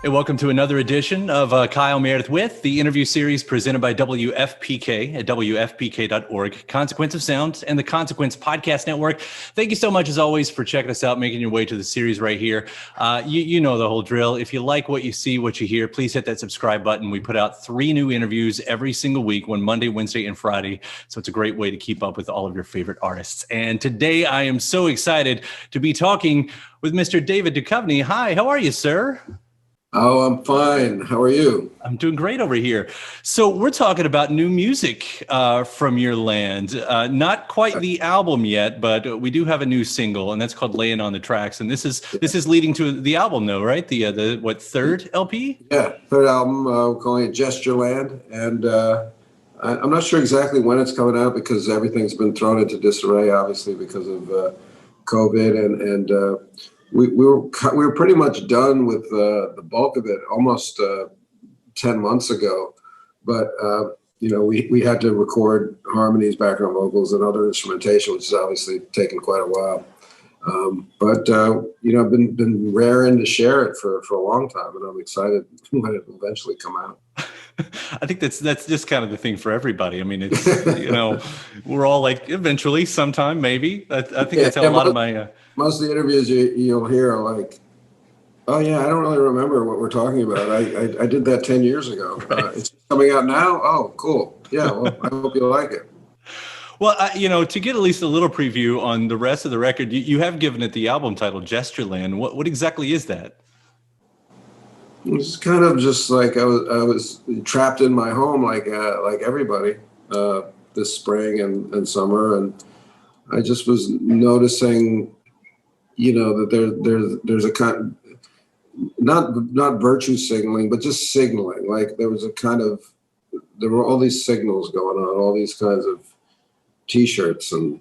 Hey, welcome to another edition of Kyle Meredith with the interview series presented by WFPK at WFPK.org, Consequence of Sound, and the Consequence Podcast Network. Thank you so much, as always, for checking us out, making your way to the series right here. You know the whole drill. If you like what you see, what you hear, please hit that subscribe button. We put out 3 new interviews every single week, one Monday, Wednesday, and Friday. So it's a great way to keep up with all of your favorite artists. And today I am so excited to be talking with Mr. David Duchovny. Hi, how are you, sir? Oh, I'm fine. How are you? I'm doing great over here. So we're talking about new music from your land. Not quite the album yet, but we do have a new single, and that's called "Layin On the Tracks." And this is leading to the album, though, right? The third LP? Yeah, third album. We're calling it Gestureland, and I'm not sure exactly when it's coming out because everything's been thrown into disarray, obviously because of COVID, and we were pretty much done with the bulk of it almost 10 months ago, but we had to record harmonies, background vocals, and other instrumentation, which has obviously taken quite a while. But I've been raring to share it for a long time, and I'm excited when it will eventually come out. I think that's just kind of the thing for everybody. I mean, it's we're all like eventually, sometime, maybe. I think that's how a lot of my most of the interviews you'll hear are like, oh yeah, I don't really remember what we're talking about. I did that 10 years ago. Right. It's coming out now. Oh, cool. Yeah. Well, I hope you like it. Well, to get at least a little preview on the rest of the record, you have given it the album title, Gestureland. What exactly is that? It's kind of just like I was trapped in my home, like everybody, this spring and summer, and I just was noticing, that there's a kind, not virtue signaling, but just signaling. Like there were all these signals going on, all these kinds of T-shirts and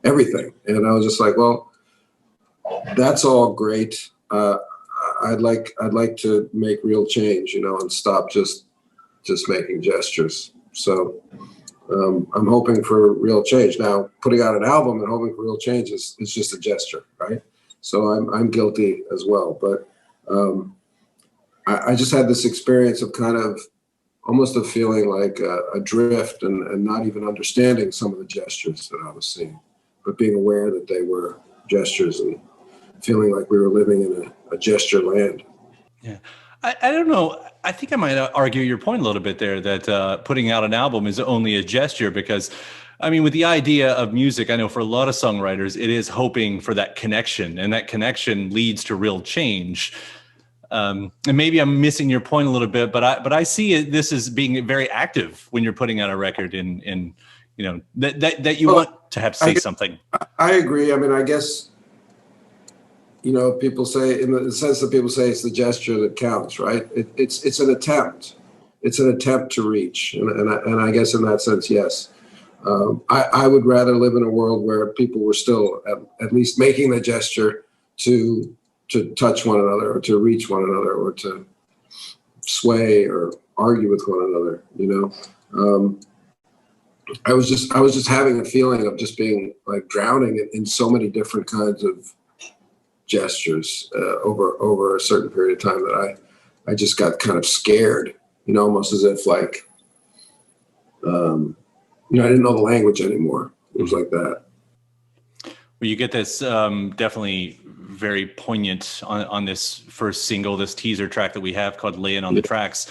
everything, and I was just like, well, that's all great. I'd like to make real change, and stop just making gestures. So I'm hoping for real change. Now, putting out an album and hoping for real change is just a gesture, right? So I'm guilty as well. But I just had this experience of kind of almost a feeling like a drift and not even understanding some of the gestures that I was seeing, but being aware that they were gestures and feeling like we were living in a gesture land. Yeah. I don't know. I think I might argue your point a little bit there that putting out an album is only a gesture because, I mean, with the idea of music, I know for a lot of songwriters, it is hoping for that connection, and that connection leads to real change. And maybe I'm missing your point a little bit, but I see this as being very active when you're putting out a record and that you want to have say something. I agree. I mean, I guess, people say, in the sense that people say it's the gesture that counts, right? It's an attempt. It's an attempt to reach. And I guess in that sense, yes. I would rather live in a world where people were still at least making the gesture to touch one another or to reach one another or to sway or argue with one another, I was just having a feeling of just being like drowning in so many different kinds of gestures over a certain period of time that I just got kind of scared, almost as if like, I didn't know the language anymore. It was like that. Well, you get this definitely very poignant on this first single, this teaser track that we have called Layin On the Tracks.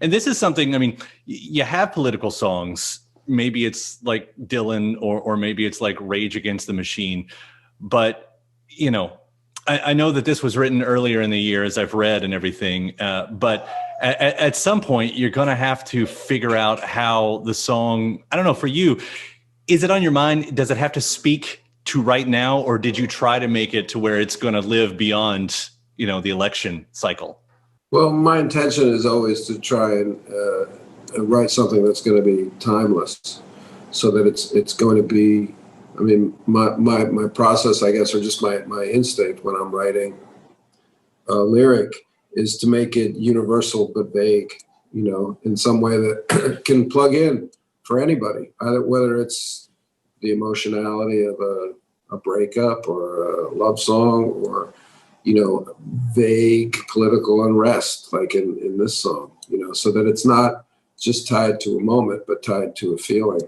And this is something, I mean, you have political songs. Maybe it's like Dylan or maybe it's like Rage Against the Machine. But, I know that this was written earlier in the year, as I've read and everything, but at some point you're going to have to figure out how the song, I don't know, for you, is it on your mind? Does it have to speak to right now, or did you try to make it to where it's going to live beyond, the election cycle? Well, my intention is always to try and write something that's going to be timeless, so that it's going to be, I mean, my process, I guess, or just my instinct when I'm writing a lyric is to make it universal but vague, in some way that can plug in for anybody, whether it's the emotionality of a breakup or a love song or, vague political unrest, like in this song, so that it's not just tied to a moment, but tied to a feeling.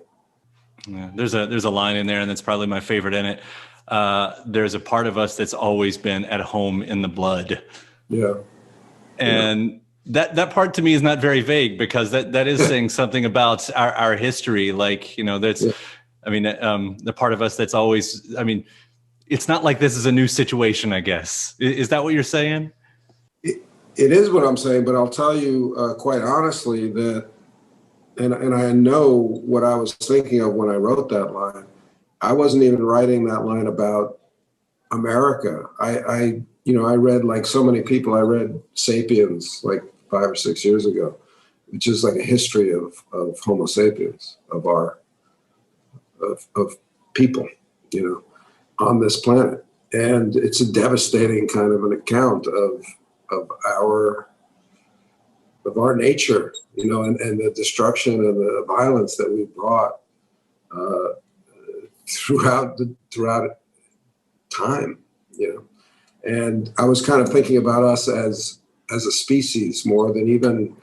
Yeah, there's a line in there, and that's probably my favorite in it. There's a part of us that's always been at home in the blood. Yeah. And that part to me is not very vague, because that is saying something about our history. Like, that's, I mean, the part of us that's always, I mean, it's not like this is a new situation, I guess. Is that what you're saying? It is what I'm saying, but I'll tell you quite honestly that, and I know what I was thinking of when I wrote that line. I wasn't even writing that line about America. I read, like so many people, I read Sapiens like 5 or 6 years ago, which is like a history of Homo sapiens, of people, on this planet. And it's a devastating kind of an account of our nature, and the destruction and the violence that we brought throughout time, And I was kind of thinking about us as a species more than even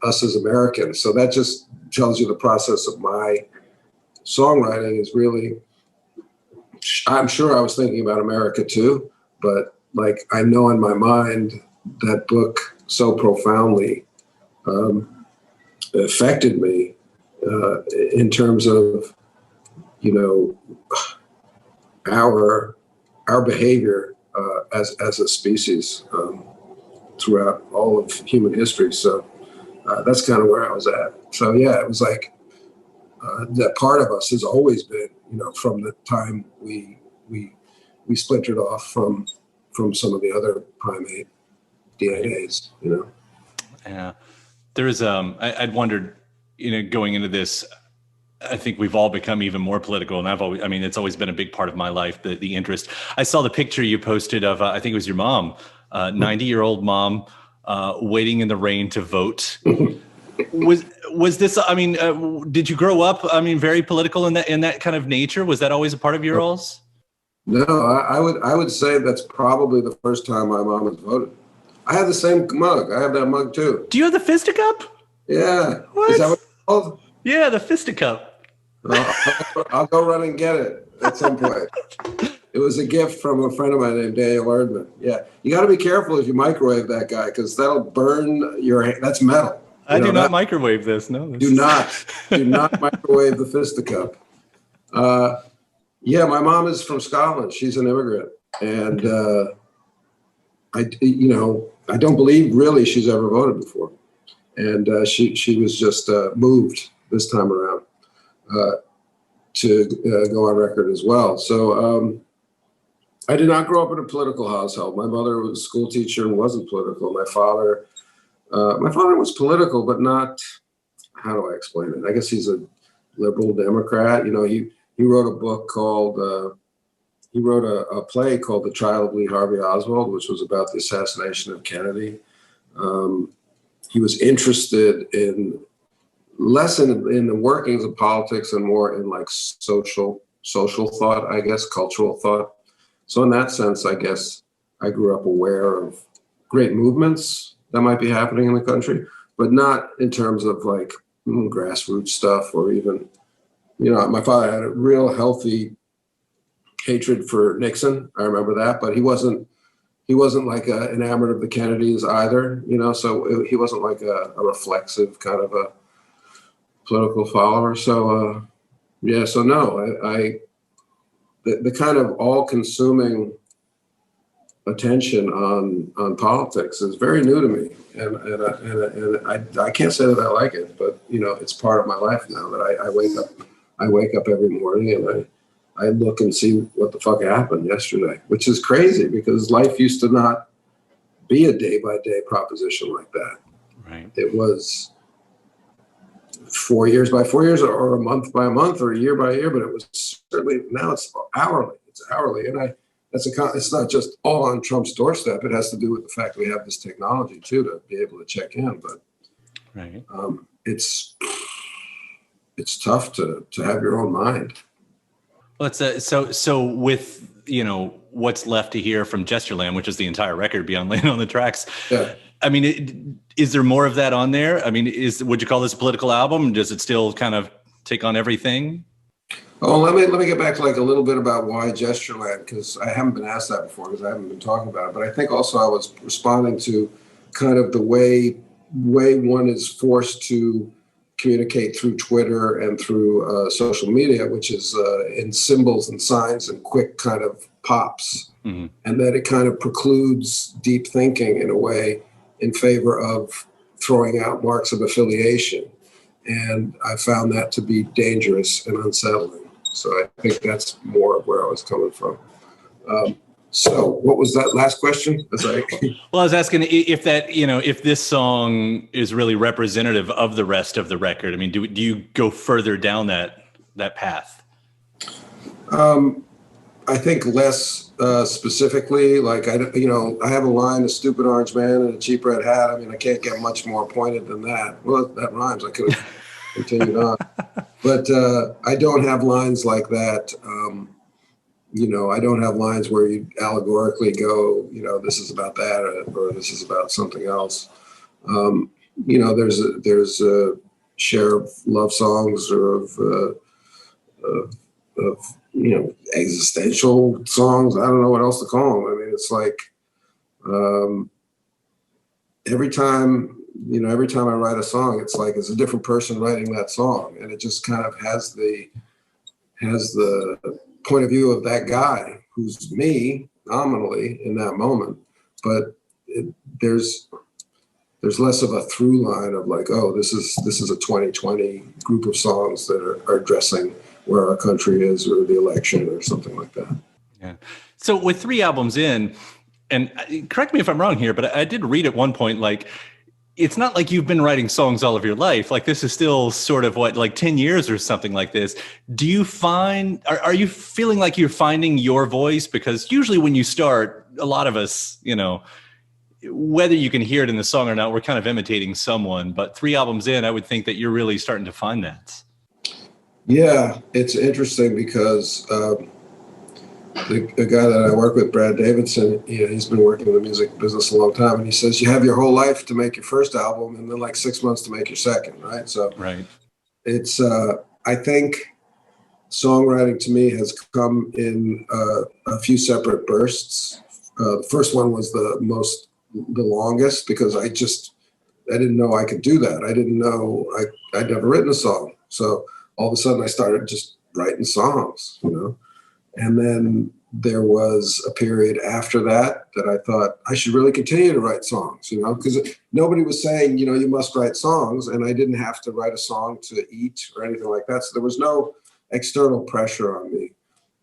us as Americans. So that just tells you the process of my songwriting is really, I'm sure I was thinking about America too, but like I know in my mind that book so profoundly affected me in terms of, our behavior as a species throughout all of human history. So that's kind of where I was at. So yeah, it was like that part of us has always been, from the time we splintered off from some of the other primate DNAs. Yeah, there is. I'd wondered, going into this, I think we've all become even more political, and it's always been a big part of my life, the interest. I saw the picture you posted of, I think it was your mom, 90-year-old mom, waiting in the rain to vote. Was this, did you grow up, very political in that kind of nature? Was that always a part of your roles? No, I would say that's probably the first time my mom has voted. I have the same mug. I have that mug too. Do you have the fisticup? Yeah. What? Is that what it's called? Yeah, the fisticup. I'll go run and get it at some point. It was a gift from a friend of mine named Daniel Erdman. Yeah, you got to be careful if you microwave that guy, because that'll burn your hand. That's metal. I do not microwave this. No. Do not microwave the fisticup. Yeah, my mom is from Scotland. She's an immigrant, and I don't believe really she's ever voted before, and she was just moved this time around to go on record as well. So I did not grow up in a political household. My mother was a school teacher and wasn't political. My father was political, but not, how do I explain it? I guess he's a liberal Democrat. He wrote a book called, he wrote a play called The Trial of Lee Harvey Oswald, which was about the assassination of Kennedy. He was interested in less in the workings of politics and more in like social thought, I guess, cultural thought. So in that sense, I guess I grew up aware of great movements that might be happening in the country, but not in terms of like grassroots stuff, or even, my father had a real healthy hatred for Nixon. I remember that, but he wasn't like enamored of the Kennedys either, so he wasn't like a reflexive kind of a political follower. So, so no, the kind of all-consuming attention on politics is very new to me, and I can't say that I like it, but it's part of my life now. That I wake up every morning and I look and see what the fuck happened yesterday, which is crazy because life used to not be a day-by-day proposition like that. Right. It was 4 years by 4 years, or a month by a month, or a year by year, but it was certainly, now it's hourly. It's hourly. And it's not just all on Trump's doorstep. It has to do with the fact we have this technology too, to be able to check in. But right. It's tough to have your own mind. Well, it's so with what's left to hear from Gestureland, which is the entire record beyond Layin On the Tracks. Yeah. I mean, is there more of that on there? I mean, would you call this a political album? Does it still kind of take on everything? Oh, let me get back to like a little bit about why Gestureland, because I haven't been asked that before, because I haven't been talking about it. But I think also I was responding to kind of the way one is forced to communicate through Twitter and through social media, which is in symbols and signs and quick kind of pops, and that it kind of precludes deep thinking in a way in favor of throwing out marks of affiliation. And I found that to be dangerous and unsettling. So I think that's more of where I was coming from. So what was that last question? Well, I was asking if that, if this song is really representative of the rest of the record. I mean, do you go further down that path? I think less specifically. Like I have a line: "A stupid orange man in a cheap red hat." I mean, I can't get much more pointed than that. Well, that rhymes. I could have continued on, but I don't have lines like that. I don't have lines where you allegorically go, this is about that or this is about something else. There's a share of love songs or of existential songs. I don't know what else to call them. I mean, it's like every time I write a song, it's like it's a different person writing that song, and it just kind of has the point of view of that guy who's me nominally in that moment, but there's less of a through line of like, oh, this is a 2020 group of songs that are addressing where our country is or the election or something like that. Yeah. So with 3 albums in, and correct me if I'm wrong here, but I did read at one point, like, it's not like you've been writing songs all of your life. Like this is still sort of 10 years or something like this. Do you are you feeling like you're finding your voice? Because usually when you start, a lot of us, whether you can hear it in the song or not, we're kind of imitating someone, but 3 albums in, I would think that you're really starting to find that. Yeah, it's interesting because the guy that I work with, Brad Davidson, he's been working in the music business a long time, and he says you have your whole life to make your first album and then like 6 months to make your second, right? So right. It's I think songwriting to me has come in a few separate bursts. The first one was the longest because I didn't know I could do that. I didn't know I'd never written a song. So all of a sudden I started just writing songs, And then there was a period after that I thought I should really continue to write songs, because nobody was saying, you must write songs, and I didn't have to write a song to eat or anything like that. So there was no external pressure on me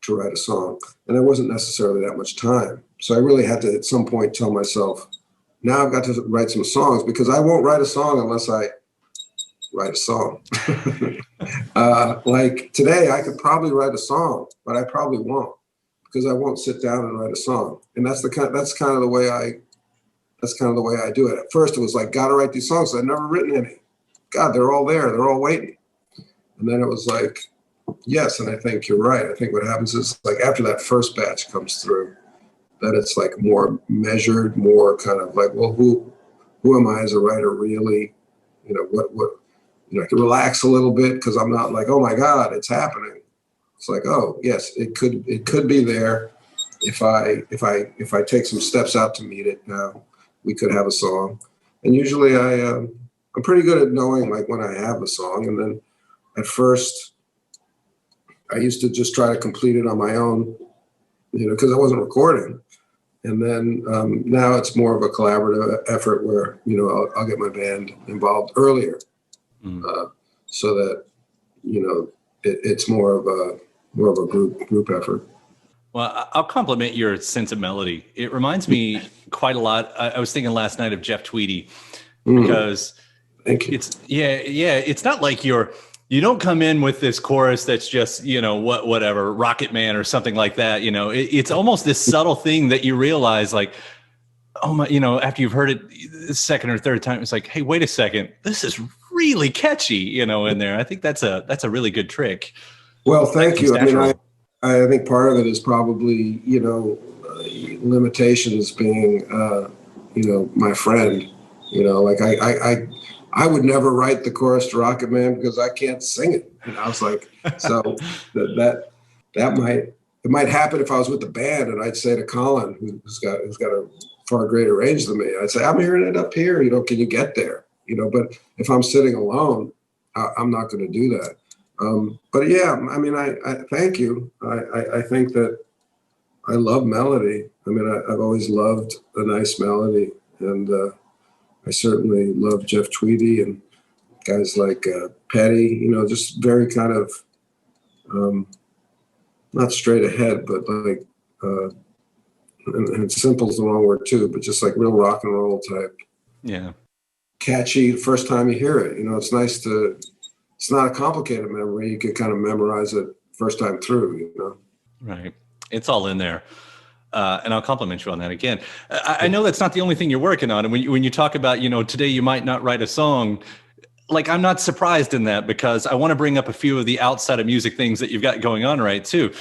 to write a song, and there wasn't necessarily that much time. So I really had to at some point tell myself, now I've got to write some songs, because I won't write a song unless I write a song. Like today, I could probably write a song, but I probably won't, because I won't sit down and write a song. And that's kind of the way I do it. At first, it was like, gotta write these songs. I'd never written any. God, they're all there. They're all waiting. And then it was like, yes. And I think you're right. I think what happens is like after that first batch comes through, that it's like more measured, more kind of like, well, who am I as a writer really? I can relax a little bit because I'm not like, oh my God, it's happening. It's like, oh yes, it could be there. If I take some steps out to meet it now, we could have a song. And usually I'm pretty good at knowing like when I have a song. And then at first I used to just try to complete it on my own, because I wasn't recording. And then now it's more of a collaborative effort where, I'll get my band involved earlier. So that it's more of a group effort. Well, I'll compliment your sense of melody. It reminds me quite a lot. I was thinking last night of Jeff Tweedy, because Thank you. It's not like you don't come in with this chorus that's just whatever Rocket Man or something like that. It's almost this subtle thing that you realize like, oh my, after you've heard it the second or third time, it's like, hey, wait a second, this is really catchy, in there. I think that's a really good trick. Well, thank you. I mean, I think part of it is probably, limitations being, my friend. Like I would never write the chorus to Rocket Man because I can't sing it. And I was like, so it might happen if I was with the band, and I'd say to Colin, who's got a far greater range than me, I'd say, I'm hearing it up here. Can you get there? But if I'm sitting alone, I'm not going to do that. But yeah, I mean, I thank you. I think that I love melody. I mean, I've always loved a nice melody, and I certainly love Jeff Tweedy and guys like Petty. Just very kind of not straight ahead, but like and simple's the wrong word too, but just like real rock and roll type. Yeah, catchy the first time you hear it. It's nice to. It's not a complicated memory. You can kind of memorize it first time through, Right. It's all in there. And I'll compliment you on that again. I know that's not the only thing you're working on. And when you talk about, today you might not write a song, like I'm not surprised in that, because I want to bring up a few of the outside of music things that you've got going on, right, too.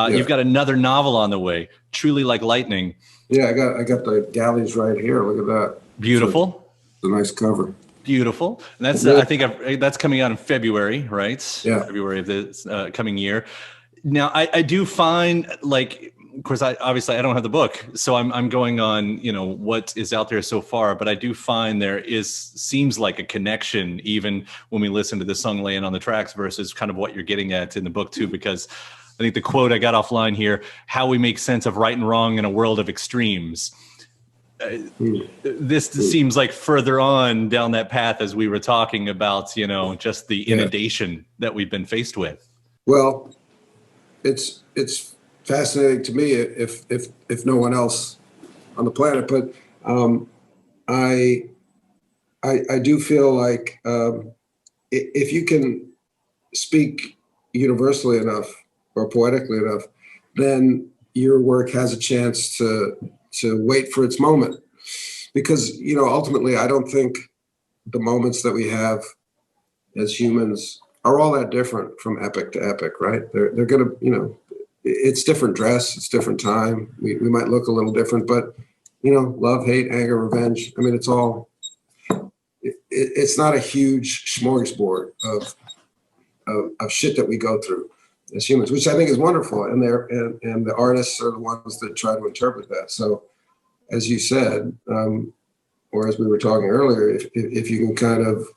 You've got another novel on the way, Truly Like Lightning. Yeah, I got the galleys right here. Look at that. Beautiful. It's a nice cover. Beautiful. And that's, I think that's coming out in February, right? Yeah. February of this coming year. Now, I do find, like, of course, I don't have the book, so I'm going on, what is out there so far. But I do find seems like a connection, even when we listen to the song "Layin On the Tracks" versus kind of what you're getting at in the book too. Because I think the quote I got offline here: "How we make sense of right and wrong in a world of extremes." This seems like further on down that path as we were talking about, just the inundation that we've been faced with. Well, it's fascinating to me if no one else on the planet, but I do feel like if you can speak universally enough or poetically enough, then your work has a chance to wait for its moment, because ultimately I don't think the moments that we have as humans are all that different from epic to epic, right? They're gonna, it's different dress, it's different time. We might look a little different, but love, hate, anger, revenge. I mean, it's all. It's not a huge smorgasbord of shit that we go through as humans, which I think is wonderful, and the artists are the ones that try to interpret that. So, as you said, or as we were talking earlier, if you can kind of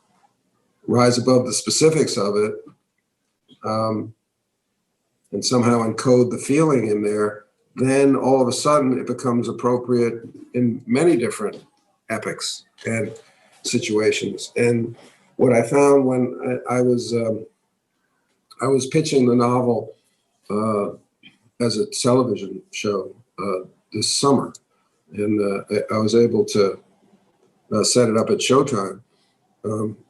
rise above the specifics of it, and somehow encode the feeling in there, then all of a sudden it becomes appropriate in many different epics and situations. And what I found when I was pitching the novel as a television show this summer, and I was able to set it up at Showtime,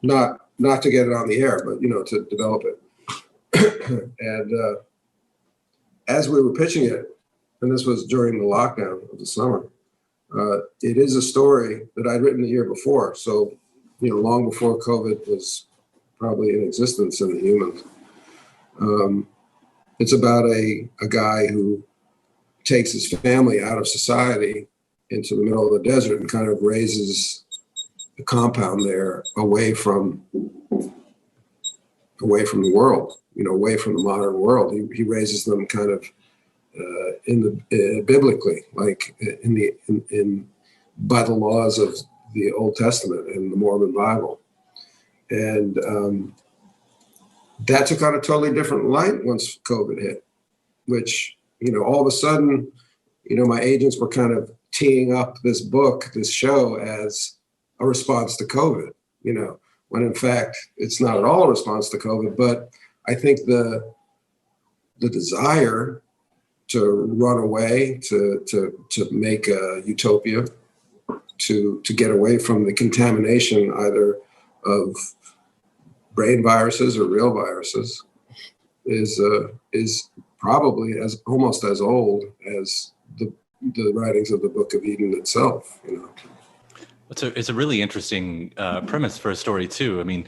not to get it on the air, but to develop it. And as we were pitching it, and this was during the lockdown of the summer, it is a story that I'd written the year before, so long before COVID was probably in existence in the humans. It's about a guy who takes his family out of society into the middle of the desert and kind of raises a compound there away from the world, away from the modern world. He raises them kind of biblically, like by the laws of the Old Testament and the Mormon Bible. And that took on a totally different light once COVID hit, which, all of a sudden, my agents were kind of teeing up this show as a response to COVID, when in fact it's not at all a response to COVID. But I think the desire to run away, to make a utopia, to get away from the contamination either of brain viruses or real viruses is probably almost as old as the writings of the Book of Eden itself. It's a really interesting premise for a story too. I mean,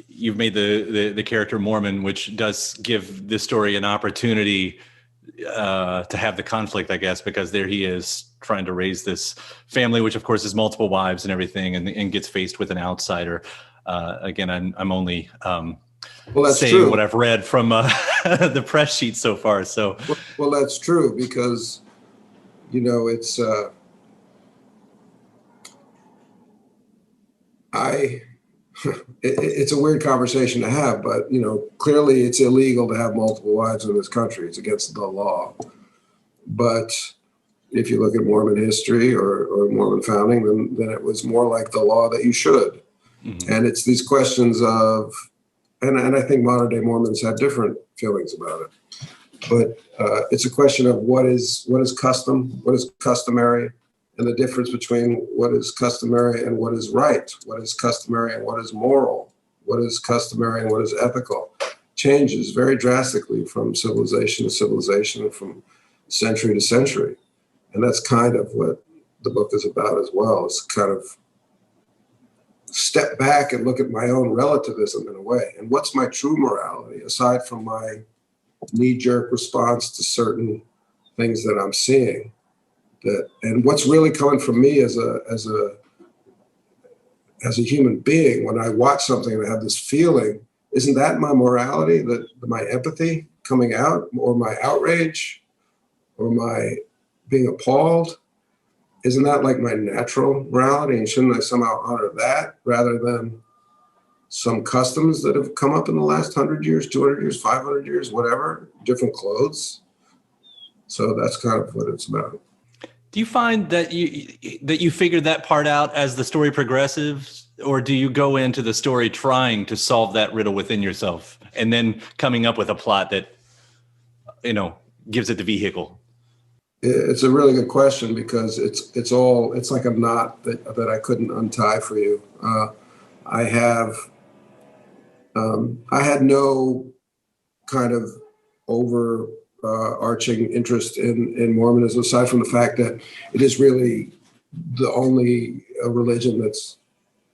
you've made the character Morman, which does give this story an opportunity to have the conflict, I guess, because there he is trying to raise this family, which of course is multiple wives and everything, and gets faced with an outsider. Again, I'm only well, that's saying true. what I've read from the press sheet so far. So, well, that's true because, you know, it's it's a weird conversation to have, but, you know, clearly it's illegal to have multiple wives in this country. It's against the law. But if you look at Mormon history or Mormon founding, then it was more like the law that you should. Mm-hmm. And it's these questions of, and I think modern day Mormons have different feelings about it, but it's a question of what is custom, what is customary, and the difference between what is customary and what is right, what is customary and what is moral, what is customary and what is ethical, changes very drastically from civilization to civilization and from century to century. And that's kind of what the book is about as well. It's kind of step back and look at my own relativism in a way. And what's my true morality, aside from my knee-jerk response to certain things that I'm seeing? And what's really coming from me as a human being when I watch something and I have this feeling, isn't that my morality, that my empathy coming out, or my outrage, or my being appalled? Isn't that like my natural morality? And shouldn't I somehow honor that rather than some customs that have come up in the last 100 years, 200 years, 500 years, whatever, different clothes? So that's kind of what it's about. Do you find that you figured that part out as the story progresses, or do you go into the story trying to solve that riddle within yourself and then coming up with a plot that, you know, gives it the vehicle? It's a really good question because it's like a knot that I couldn't untie for you. I had no kind of overarching interest in Mormonism, aside from the fact that it is really the only religion that's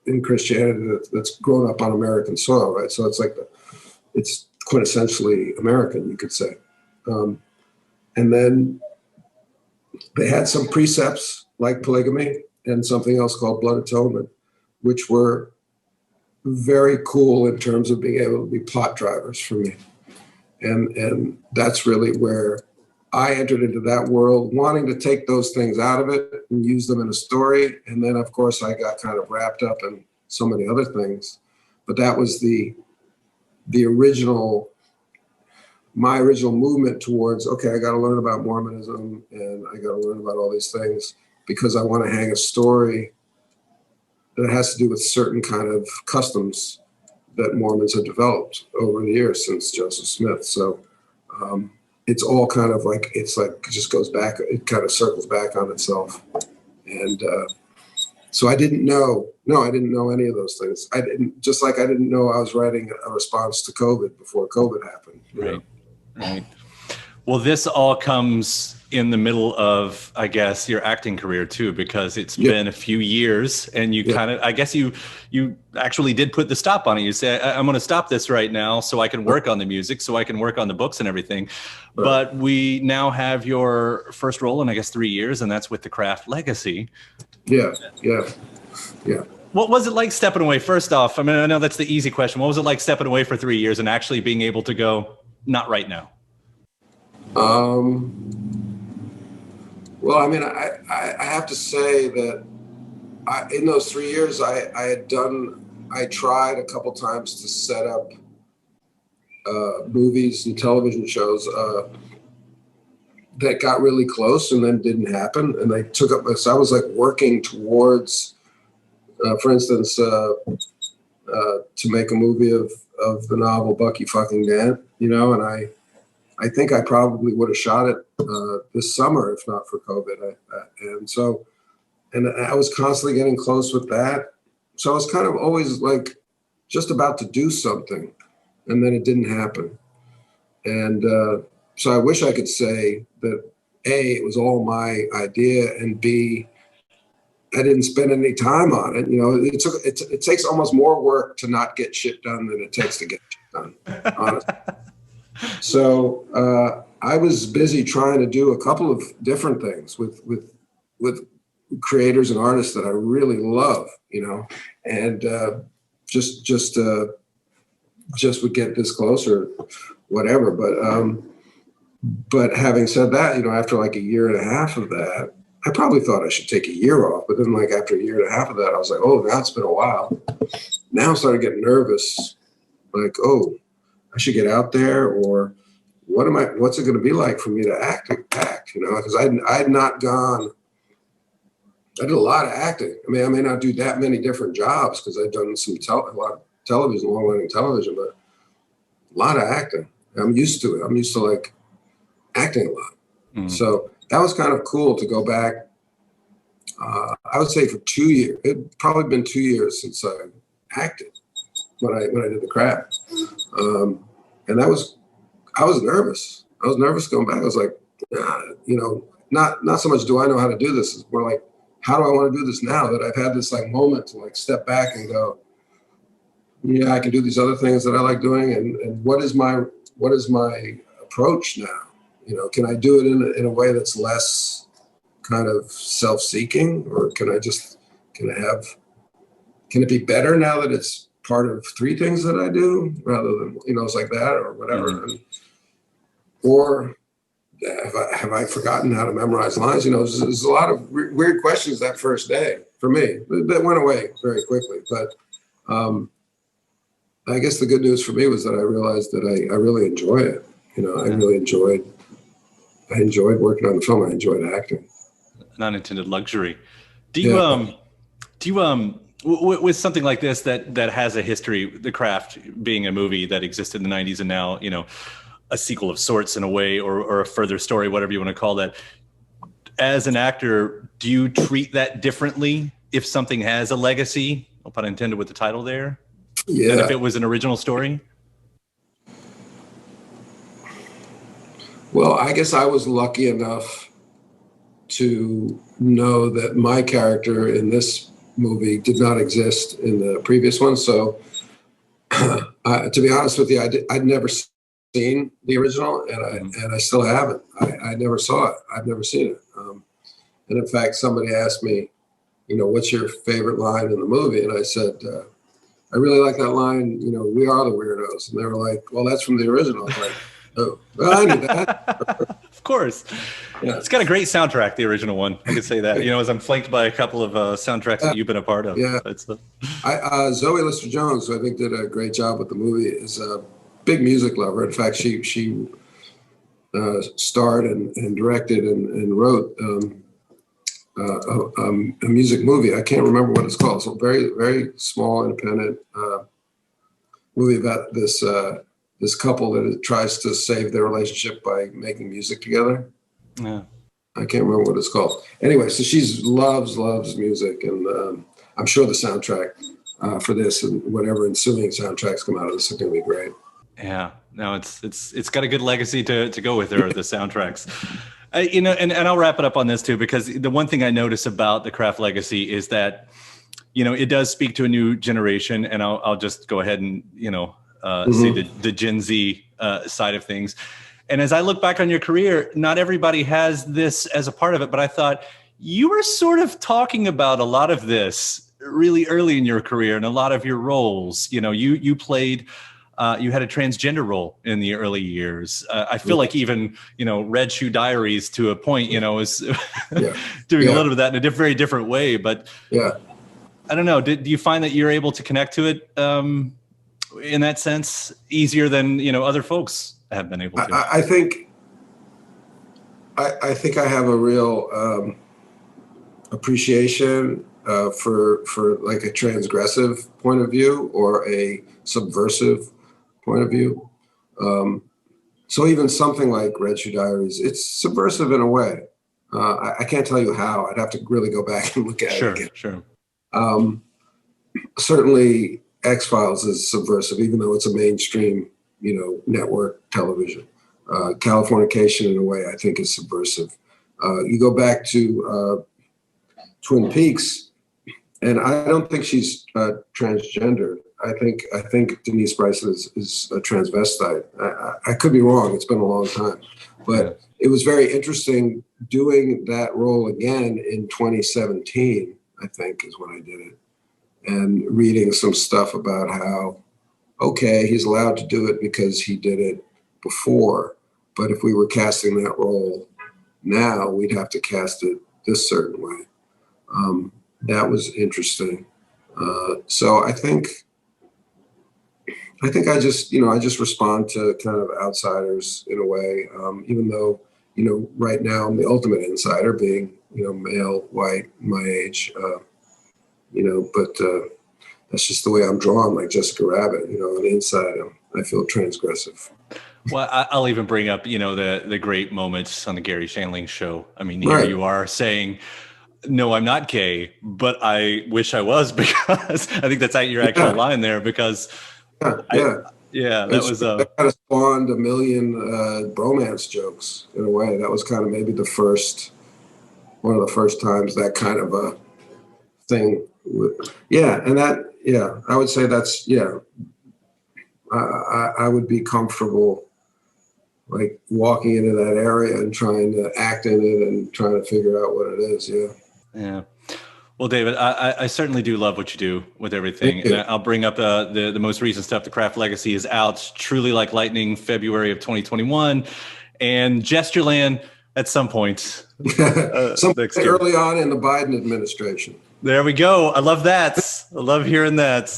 in Christianity that's grown up on American soil, right? So it's like it's quintessentially American, you could say. And then they had some precepts like polygamy and something else called blood atonement, which were very cool in terms of being able to be plot drivers for me. And that's really where I entered into that world, wanting to take those things out of it and use them in a story. And then, of course, I got kind of wrapped up in so many other things. But that was my original movement towards, okay, I got to learn about Mormonism and I got to learn about all these things because I want to hang a story that has to do with certain kind of customs that Mormons have developed over the years since Joseph Smith. So it's all kind of like, it just goes back, it kind of circles back on itself. And so I didn't know any of those things. I didn't know I was writing a response to COVID before COVID happened. Right. Right. Well, this all comes in the middle of, I guess, your acting career too, because it's been a few years and you kind of, I guess you actually did put the stop on it. You say, I'm going to stop this right now so I can work on the music, so I can work on the books and everything. Right. But we now have your first role in, I guess, 3 years, and that's with The Craft Legacy. Yeah. What was it like stepping away? First off, I mean, I know that's the easy question. What was it like stepping away for 3 years and actually being able to go, not right now? Well, I mean, I have to say that in those 3 years, I tried a couple times to set up movies and television shows that got really close and then didn't happen. And they took up, so I was like working towards, for instance, to make a movie of the novel Bucky fucking Dent, you know, and I think I probably would have shot it this summer if not for COVID. And I was constantly getting close with that. So I was kind of always like just about to do something, and then it didn't happen. And so I wish I could say that A, it was all my idea, and B, I didn't spend any time on it. You know, it takes almost more work to not get shit done than it takes to get shit done, honestly. So I was busy trying to do a couple of different things with creators and artists that I really love, and just would get this closer, whatever. But having said that, after like a year and a half of that, I probably thought I should take a year off. But then, like after a year and a half of that, I was like, oh, now it's been a while. Now I started getting nervous, like, oh, I should get out there, or what's it going to be like for me to act, because I'd not gone. I did a lot of acting. I mean, I may not do that many different jobs because I've done a lot of television, long-running television, but a lot of acting. I'm used to it. I'm used to like acting a lot. Mm. So that was kind of cool to go back. I would say for 2 years. It'd probably been 2 years since I acted when I did the craft, and I was nervous. I was nervous going back. I was like, not so much do I know how to do this. It's more like, how do I want to do this now that I've had this like moment to like step back and go, yeah, I can do these other things that I like doing, and what is my approach now? Can I do it in a way that's less kind of self-seeking, or can it be better now that it's part of 3 things that I do rather than it's like that or whatever, mm-hmm. Or have I forgotten how to memorize lines? There's a lot of weird questions that first day for me that went away very quickly, but. I guess the good news for me was that I realized that I really enjoy it. I really enjoyed working on the film. I enjoyed acting. An unintended luxury. Do you with something like this that has a history, The Craft being a movie that existed in the 90s and now, a sequel of sorts in a way, or a further story, whatever you want to call that. As an actor, do you treat that differently if something has a legacy? No pun intended with the title there. Yeah. And if it was an original story? Well, I guess I was lucky enough to know that my character in this movie did not exist in the previous one. So to be honest with you, I'd never seen the original, and I still haven't. I never saw it. I've never seen it. And in fact, somebody asked me, what's your favorite line in the movie? And I said, I really like that line, we are the weirdos. And they were like, well, that's from the original. I was like, oh, well, I knew that. Of course. Yeah. It's got a great soundtrack, the original one. I could say that, as I'm flanked by a couple of soundtracks that you've been a part of. Yeah. Zoe Lister-Jones, who I think did a great job with the movie, is a big music lover. In fact, she starred and directed and wrote a music movie. I can't remember what it's called. So very, very small, independent movie about this couple that tries to save their relationship by making music together. Yeah, I can't remember what it's called. Anyway, so she loves music, and I'm sure the soundtrack for this and whatever ensuing soundtracks come out of this are going to be great. Yeah, no, it's got a good legacy to go with there. The soundtracks. And I'll wrap it up on this too, because the one thing I notice about the Craft legacy is that, it does speak to a new generation, and I'll just go ahead and, say the Gen Z side of things. And as I look back on your career, not everybody has this as a part of it, but I thought you were sort of talking about a lot of this really early in your career and a lot of your roles. You played. You had a transgender role in the early years. I feel like even, read Shoe Diaries to a point, is doing a little bit of that in a very different way. But I don't know. Do you find that you're able to connect to it in that sense easier than, other folks have been able to? I think I have a real appreciation for like a transgressive point of view or a subversive point of view. So even something like Red Shoe Diaries, it's subversive in a way. I can't tell you how. I'd have to really go back and look at it again. Sure. Certainly X-Files is subversive, even though it's a mainstream, network television. Californication in a way I think is subversive. You go back to Twin Peaks, and I don't think she's transgender. I think Denise Bryson is a transvestite. I could be wrong. It's been a long time, But it was very interesting doing that role again in 2017, I think is when I did it, and reading some stuff about how, okay, he's allowed to do it because he did it before, but if we were casting that role now, we'd have to cast it this certain way. That was interesting. So I think I just respond to kind of outsiders in a way, even though, right now I'm the ultimate insider, being, male, white, my age, but that's just the way I'm drawn, like Jessica Rabbit, on the inside, I feel transgressive. Well, I'll even bring up, the great moments on the Garry Shandling show. I mean, here you are saying, no, I'm not gay, but I wish I was, because I think that's your actual line there, because that was that kind of spawned a million bromance jokes in a way. That was kind of maybe one of the first times that kind of a thing. I would say that's, I would be comfortable like walking into that area and trying to act in it and trying to figure out what it is. Yeah. Well, David, I certainly do love what you do with everything. And I'll bring up the most recent stuff. The Craft Legacy is out, Truly Like Lightning, February of 2021, and Gestureland at some point. Early on in the Biden administration. There we go. I love that. I love hearing that.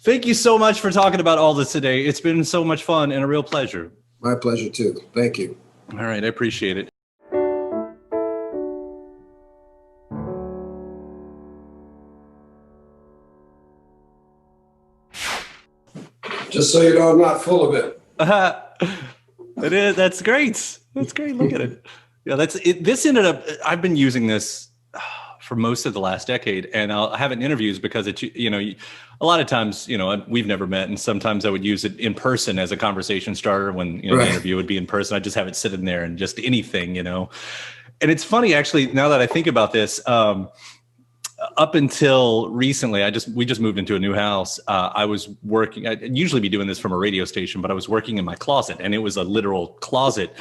Thank you so much for talking about all this today. It's been so much fun and a real pleasure. My pleasure too. Thank you. All right. I appreciate it. Just so you know, I'm not full of it. It is. That's great. That's great. Look at it. Yeah, that's it. This ended up, I've been using this for most of the last decade, and I'll have it in interviews because it's, a lot of times, we've never met, and sometimes I would use it in person as a conversation starter when, the interview would be in person. I just have it sit in there and just anything, And it's funny, actually, now that I think about this, up until recently, we just moved into a new house. I was working, I'd usually be doing this from a radio station, but I was working in my closet, and it was a literal closet.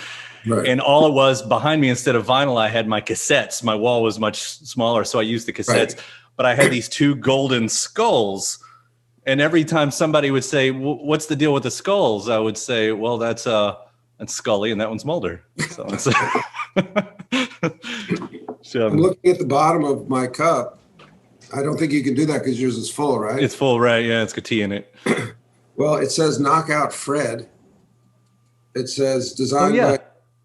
Right. And all it was behind me, instead of vinyl, I had my cassettes. My wall was much smaller, so I used the cassettes. Right. But I had these two golden skulls. And every time somebody would say, what's the deal with the skulls? I would say, well, that's Scully, and that one's Mulder. So I'm looking at the bottom of my cup. I don't think you can do that because yours is full, right? It's full, right? Yeah, it's got tea in it. Well, it says Knockout Fred. It says designed by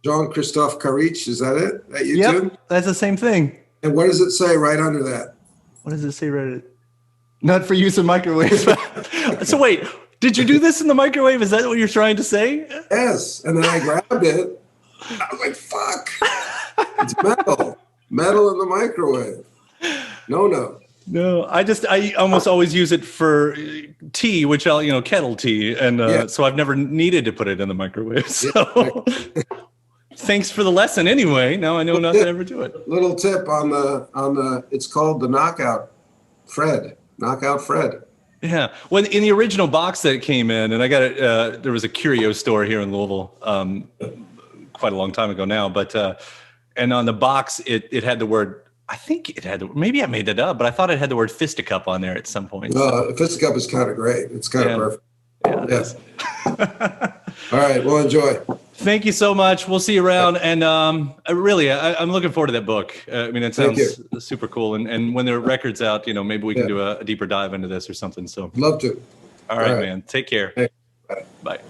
Jean-Christophe Carich. Is that it? That you too? That's the same thing. And what does it say right under that? What does it say right under? Not for use in microwaves. So wait, did you do this in the microwave? Is that what you're trying to say? Yes. And then I grabbed it. I was like, fuck. It's metal. Metal in the microwave. No. No, I almost always use it for tea, which I'll, kettle tea. And so I've never needed to put it in the microwave. So thanks for the lesson anyway. Now I know not to ever do it. Little tip on the, it's called the Knockout Fred. Yeah. Well, in the original box that it came in, and I got it, there was a curio store here in Louisville quite a long time ago now, but, and on the box, it had the word, I think it had, maybe I made that up, but I thought it had the word fisticup on there at some point. Fisticup is kind of great. It's kind of perfect. Yes. All right. Well, enjoy. Thank you so much. We'll see you around. And really, I'm looking forward to that book. I mean, it sounds super cool. And when the record's out, maybe we can do a deeper dive into this or something. So love to. All right, man. Take care. Hey. Bye.